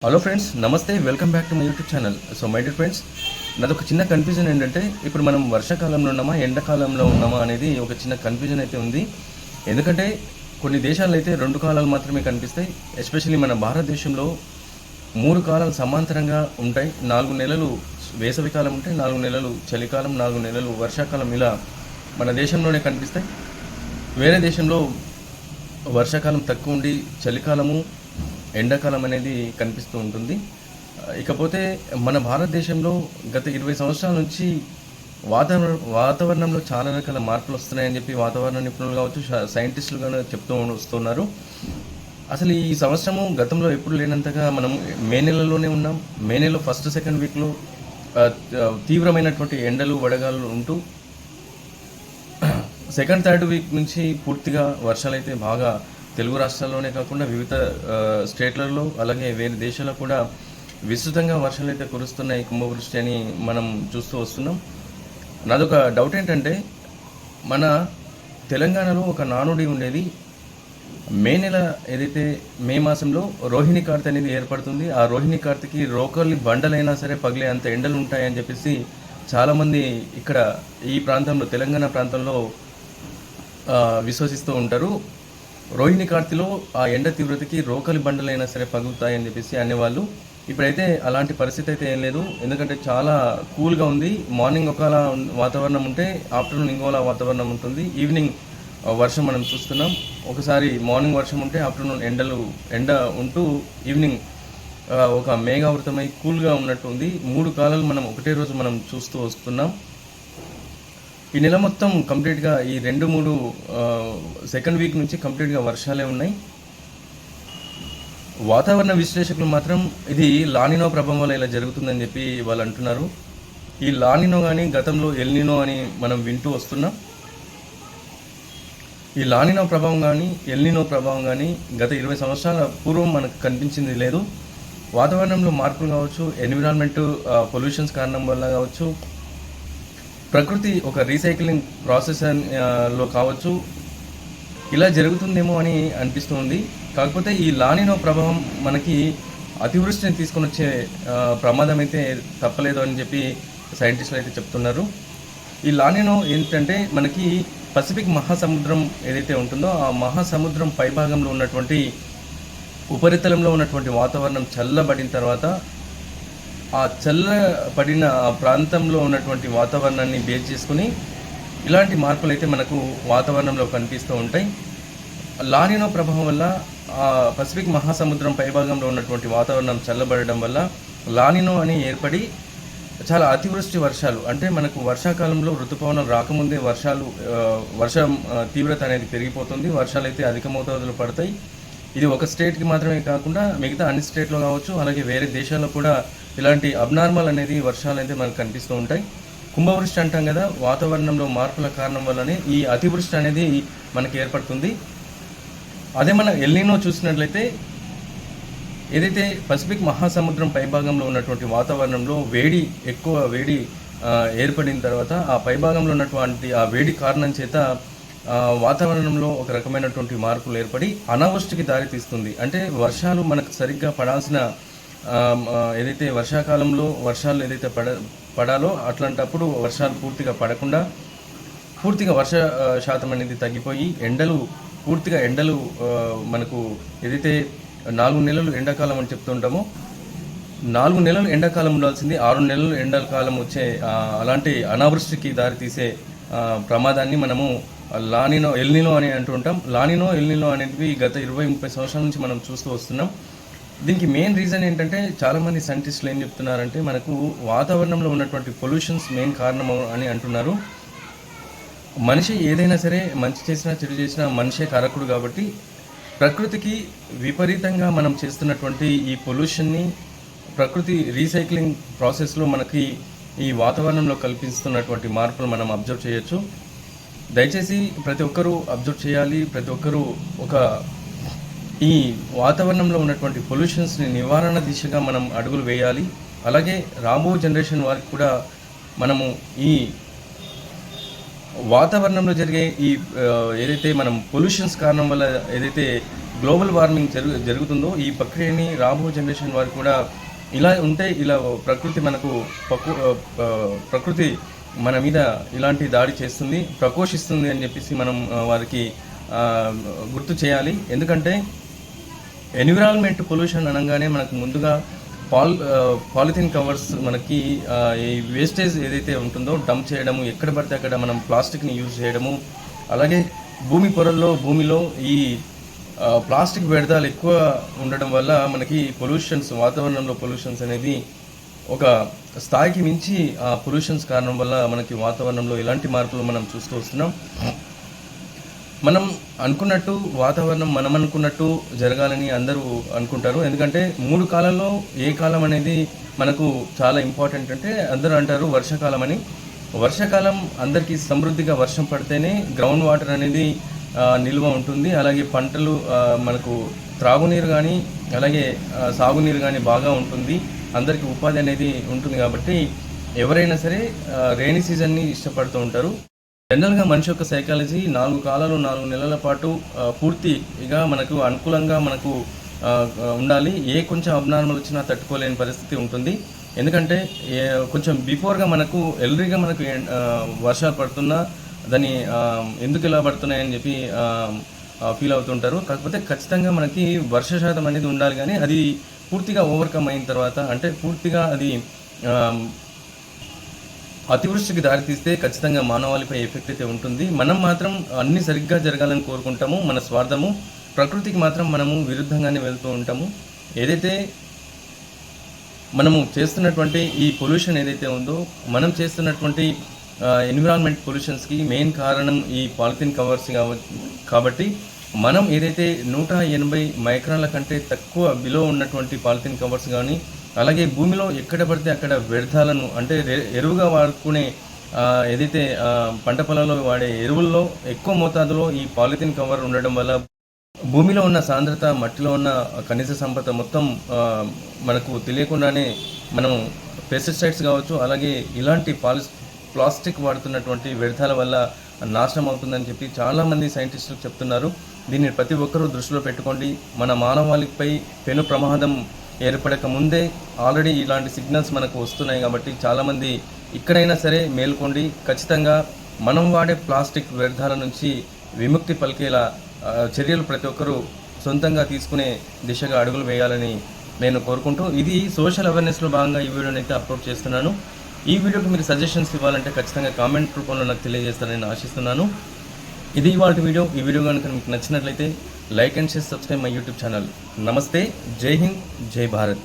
Hello friends, నమస్తే. Welcome back to my YouTube channel. So my dear friends, నాదొక చిన్న confusion ఏంటంటే, ఇప్పుడు మనం వర్షాకాలంలో ఉన్నామా ఎండాకాలంలో ఉన్నామా అనేది ఒక చిన్న కన్ఫ్యూజన్ అయితే ఉంది. ఎందుకంటే కొన్ని దేశాల్లో అయితే 2 కాలాలు మాత్రమే కనిపిస్తాయి. ఎస్పెషల్లీ మన భారతదేశంలో 3 కాలాలు సమాంతరంగా ఉంటాయి. 4 నెలలు వేసవికాలం ఉంటాయి, 4 నెలలు చలికాలం, 4 నెలలు వర్షాకాలం, ఇలా మన దేశంలోనే కనిపిస్తాయి. వేరే దేశంలో వర్షాకాలం తక్కువ ఉండి చలికాలము ఎండాకాలం అనేది కనిపిస్తూ ఉంటుంది. ఇకపోతే మన భారతదేశంలో గత 20 సంవత్సరాల నుంచి వాతావరణంలో చాలా రకాల మార్పులు వస్తున్నాయని చెప్పి వాతావరణ నిపుణులు కావచ్చు, సైంటిస్టులు కానీ చెప్తూ వస్తున్నారు. అసలు ఈ సంవత్సరము గతంలో ఎప్పుడు లేనంతగా మనం మే నెలలోనే ఉన్నాం. మే నెలలో ఫస్ట్ సెకండ్ వీక్లో తీవ్రమైనటువంటి ఎండలు వడగాలు ఉంటూ సెకండ్ థర్డ్ వీక్ నుంచి పూర్తిగా వర్షాలు అయితే బాగా తెలుగు రాష్ట్రాల్లోనే కాకుండా వివిధ స్టేట్లలో అలాగే వేరే దేశాల్లో కూడా విస్తృతంగా వర్షాలు అయితే కురుస్తున్నాయి, కుంభవృష్టి అని మనం చూస్తూ వస్తున్నాం. నాదొక డౌట్ ఏంటంటే, మన తెలంగాణలో ఒక నానుడి ఉండేది. మే నెల ఏదైతే మే మాసంలో రోహిణి కార్తె అనేది ఏర్పడుతుంది. ఆ రోహిణి కార్తెకి రోకర్లు బండలైనా సరే పగిలే అంత ఎండలు ఉంటాయని చెప్పేసి చాలామంది ఇక్కడ ఈ ప్రాంతంలో తెలంగాణ ప్రాంతంలో విశ్వసిస్తూ ఉంటారు. రోహిణి కార్తెలో ఆ ఎండ తీవ్రతకి రోకలి బండలైనా సరే పగులుతాయని చెప్పేసి అనేవాళ్ళు. ఇప్పుడైతే అలాంటి పరిస్థితి అయితే ఏం లేదు. ఎందుకంటే చాలా కూల్గా ఉంది. మార్నింగ్ ఒకలా వాతావరణం ఉంటే ఆఫ్టర్నూన్ ఇంకోలా వాతావరణం ఉంటుంది. ఈవినింగ్ వర్షం మనం చూస్తున్నాం. ఒకసారి మార్నింగ్ వర్షం ఉంటే ఆఫ్టర్నూన్ ఎండ ఉంటూ ఈవినింగ్ ఒక మేఘావృతమై కూల్గా ఉన్నట్టు ఉంది. 3 కాలాలు మనం ఒకటే రోజు మనం చూస్తూ వస్తున్నాం. ఈ నెల మొత్తం కంప్లీట్గా ఈ 2-3 సెకండ్ వీక్ నుంచి కంప్లీట్గా వర్షాలే ఉన్నాయి. వాతావరణ విశ్లేషకులు మాత్రం ఇది లానినో ప్రభావం వల్ల ఇలా జరుగుతుందని చెప్పి వాళ్ళు అంటున్నారు. ఈ లానినో కానీ గతంలో ఎల్నినో అని మనం వింటూ వస్తున్నాం. ఈ లానినో ప్రభావం కానీ ఎల్నినో ప్రభావం కానీ గత 20 సంవత్సరాల పూర్వం మనకు కనిపించింది లేదు. వాతావరణంలో మార్పులు కావచ్చు, ఎన్విరాన్మెంట్ పొల్యూషన్స్ కారణం వల్ల కావచ్చు, ప్రకృతి ఒక రీసైక్లింగ్ ప్రాసెస్ లో కావచ్చు, ఇలా జరుగుతుందేమో అని అనిపిస్తుంది. కాకపోతే ఈ లానినో ప్రభావం మనకి అతివృష్టిని తీసుకొని వచ్చే ప్రమాదం అయితే తప్పలేదు అని చెప్పి సైంటిస్టులు అయితే చెప్తున్నారు. ఈ లానినో ఏంటంటే, మనకి పసిఫిక్ మహాసముద్రం ఏదైతే ఉంటుందో ఆ మహాసముద్రం పైభాగంలో ఉన్నటువంటి ఉపరితలంలో ఉన్నటువంటి వాతావరణం చల్లబడిన తర్వాత ఆ చల్లబడిన ప్రాంతంలో ఉన్నటువంటి వాతావరణాన్ని బేస్ చేసుకుని ఇలాంటి మార్పులు అయితే మనకు వాతావరణంలో కనిపిస్తూ ఉంటాయి. లానినో ప్రభావం వల్ల ఆ పసిఫిక్ మహాసముద్రం పైభాగంలో ఉన్నటువంటి వాతావరణం చల్లబడడం వల్ల లానినో అని ఏర్పడి చాలా అతివృష్టి వర్షాలు, అంటే మనకు వర్షాకాలంలో ఋతుపవనం రాకముందే వర్షం తీవ్రత అనేది పెరిగిపోతుంది. వర్షాలు అయితే అధిక మోతాదులో పడతాయి. ఇది ఒక స్టేట్కి మాత్రమే కాకుండా మిగతా అన్ని స్టేట్లో కావచ్చు, అలాగే వేరే దేశాల్లో కూడా ఇలాంటి అబ్నార్మల్ అనేది వర్షాలు అయితే మనకు కనిపిస్తూ ఉంటాయి. కుంభవృష్టి అంటాం కదా, వాతావరణంలో మార్పుల కారణం వల్లనే ఈ అతివృష్టి అనేది మనకి ఏర్పడుతుంది. అదే మన ఎల్నినో చూసినట్లయితే, ఏదైతే పసిఫిక్ మహాసముద్రం పైభాగంలో ఉన్నటువంటి వాతావరణంలో ఎక్కువ వేడి ఏర్పడిన తర్వాత ఆ పైభాగంలో ఉన్నటువంటి ఆ వేడి కారణం చేత వాతావరణంలో ఒక రకమైనటువంటి మార్పులు ఏర్పడి అనావృష్టికి దారితీస్తుంది. అంటే వర్షాలు మనకు సరిగ్గా పడాల్సిన ఏదైతే వర్షాకాలంలో వర్షాలు ఏదైతే పడాలో అట్లాంటప్పుడు వర్షాలు పూర్తిగా పడకుండా పూర్తిగా వర్ష శాతం అనేది తగ్గిపోయి ఎండలు మనకు ఏదైతే 4 నెలలు ఎండాకాలం అని చెప్తుంటామో 4 నెలలు ఎండాకాలం ఉండాల్సింది 6 నెలలు ఎండాకాలం వచ్చే అలాంటి అనావృష్టికి దారితీసే ప్రమాదాన్ని మనము ఎల్నినో అని అంటుంటాం. లానినో ఎల్నినో అనేవి గత 20-30 సంవత్సరాల నుంచి మనం చూస్తూ వస్తున్నాం. దీనికి మెయిన్ రీజన్ ఏంటంటే, చాలామంది సైంటిస్టులు ఏం చెప్తున్నారంటే, మనకు వాతావరణంలో ఉన్నటువంటి పొల్యూషన్స్ మెయిన్ కారణం అని అంటున్నారు. మనిషి ఏదైనా సరే మంచి చేసినా చెడు చేసినా మనిషే కారకుడు కాబట్టి ప్రకృతికి విపరీతంగా మనం చేస్తున్నటువంటి ఈ పొల్యూషన్ని ప్రకృతి రీసైక్లింగ్ ప్రాసెస్లో మనకి ఈ వాతావరణంలో కల్పిస్తున్నటువంటి మార్పులు మనం అబ్జర్వ్ చేయొచ్చు. దయచేసి ప్రతి ఒక్కరూ అబ్జర్వ్ చేయాలి. ప్రతి ఒక్కరూ ఈ వాతావరణంలో ఉన్నటువంటి పొల్యూషన్స్ని నివారణ దిశగా మనం అడుగులు వేయాలి. అలాగే రాబో జనరేషన్ వారికి కూడా మనము ఈ వాతావరణంలో జరిగే ఈ ఏదైతే మనం పొల్యూషన్స్ కారణం వల్ల ఏదైతే గ్లోబల్ వార్మింగ్ జరుగుతుందో ఈ ప్రక్రియని రాబో జనరేషన్ వారు కూడా ఇలా ఉంటే ఇలా ప్రకృతి మన మీద ఇలాంటి దాడి చేస్తుంది, ప్రకోషిస్తుంది అని చెప్పేసి మనం వారికి గుర్తు చేయాలి. ఎందుకంటే ఎన్విరాన్మెంట్ పొల్యూషన్ అనగానే మనకు ముందుగా పాలిథిన్ కవర్స్ మనకి ఈ వేస్టేజ్ ఏదైతే ఉంటుందో డంప్ చేయడము, ఎక్కడ పడితే అక్కడ మనం ప్లాస్టిక్ని యూజ్ చేయడము, అలాగే భూమిలో ఈ ప్లాస్టిక్ వ్యర్థాలు ఎక్కువ ఉండడం వల్ల మనకి వాతావరణంలో పొల్యూషన్స్ అనేది ఒక స్థాయికి మించి ఆ పొల్యూషన్స్ కారణం వల్ల మనకి వాతావరణంలో ఎలాంటి మార్పులు మనం చూస్తూ వస్తున్నాం. మనం అనుకున్నట్టు జరగాలని అందరూ అనుకుంటారు. ఎందుకంటే 3 కాలాల్లో ఏ కాలం అనేది మనకు చాలా ఇంపార్టెంట్ అంటే అందరూ అంటారు వర్షాకాలం అని. వర్షాకాలం అందరికీ సమృద్ధిగా వర్షం పడితేనే గ్రౌండ్ వాటర్ అనేది నిల్వ ఉంటుంది. అలాగే పంటలు మనకు త్రాగునీరు కానీ అలాగే సాగునీరు కానీ బాగా ఉంటుంది, అందరికీ ఉపాధి అనేది ఉంటుంది. కాబట్టి ఎవరైనా సరే రెయినీ సీజన్ని ఇష్టపడుతూ ఉంటారు. జనరల్గా మనిషి యొక్క సైకాలజీ 4 కాలాలు 4 నెలల పాటు పూర్తిగా మనకు అనుకూలంగా మనకు ఉండాలి. కొంచెం అబ్నార్మల్ వచ్చినా తట్టుకోలేని పరిస్థితి ఉంటుంది. ఎందుకంటే కొంచెం బిఫోర్గా మనకు ఎల్రీగా మనకు వర్షాలు పడుతున్నా దాన్ని ఎందుకు ఇలా పడుతున్నాయని చెప్పి ఫీల్ అవుతుంటారు. కాకపోతే ఖచ్చితంగా మనకి వర్ష శాతం అనేది ఉండాలి, కానీ అది పూర్తిగా ఓవర్కమ్ అయిన తర్వాత అంటే పూర్తిగా అది అతివృష్టికి దారితీస్తే ఖచ్చితంగా మానవాళిపై ఎఫెక్ట్ అయితే ఉంటుంది. మనం మాత్రం అన్ని సరిగ్గా జరగాలని కోరుకుంటాము, మన స్వార్థము. ప్రకృతికి మాత్రం మనము విరుద్ధంగానే వెళ్తూ ఉంటాము. ఏదైతే మనము చేస్తున్నటువంటి ఈ పొల్యూషన్ ఏదైతే ఉందో, మనం చేస్తున్నటువంటి ఎన్విరాన్మెంట్ పొల్యూషన్స్కి మెయిన్ కారణం ఈ పాలిథిన్ కవర్స్ కాబట్టి మనం ఏదైతే 180 మైక్రాన్ల కంటే తక్కువ బిలో ఉన్నటువంటి పాలిథిన్ కవర్స్ కానీ, అలాగే భూమిలో ఎక్కడ పడితే అక్కడ వ్యర్థాలను అంటే ఎరువుగా వాడుకునే ఏదైతే పంట పొలాల్లో వాడే ఎరువుల్లో ఎక్కువ మోతాదులో ఈ పాలిథిన్ కవర్ ఉండడం వల్ల భూమిలో ఉన్న సాంద్రత, మట్టిలో ఉన్న ఖనిజ సంపద మొత్తం మనకు తెలియకుండానే మనం పెస్టిసైడ్స్ కావచ్చు, అలాగే ఇలాంటి ప్లాస్టిక్ వాడుతున్నటువంటి వ్యర్థాల వల్ల నాశనం అవుతుందని చెప్పి చాలామంది సైంటిస్టులు చెప్తున్నారు. దీన్ని ప్రతి ఒక్కరూ దృష్టిలో పెట్టుకోండి. మన మానవాళిపై పెను ప్రమాదం ఏర్పడక ముందే ఆల్రెడీ ఇలాంటి సిగ్నల్స్ మనకు వస్తున్నాయి. కాబట్టి చాలామంది ఇక్కడైనా సరే మేల్కోండి. ఖచ్చితంగా మనం వాడే ప్లాస్టిక్ వ్యర్థాల నుంచి విముక్తి పలికేలా చర్యలు ప్రతి ఒక్కరూ సొంతంగా తీసుకునే దిశగా అడుగులు వేయాలని నేను కోరుకుంటూ ఇది సోషల్ అవేర్నెస్లో భాగంగా ఈ వీడియోని అయితే అప్లోడ్ చేస్తున్నాను. ఈ వీడియోకి మీరు సజెషన్స్ ఇవ్వాలంటే ఖచ్చితంగా కామెంట్ రూపంలో నాకు తెలియజేస్తారని నేను ఆశిస్తున్నాను. ఇది ఇవాళ వీడియో. ఈ వీడియో కనుక మీకు నచ్చినట్లయితే like and share, subscribe my YouTube channel. నమస్తే, జై హింద్, జై భారత్.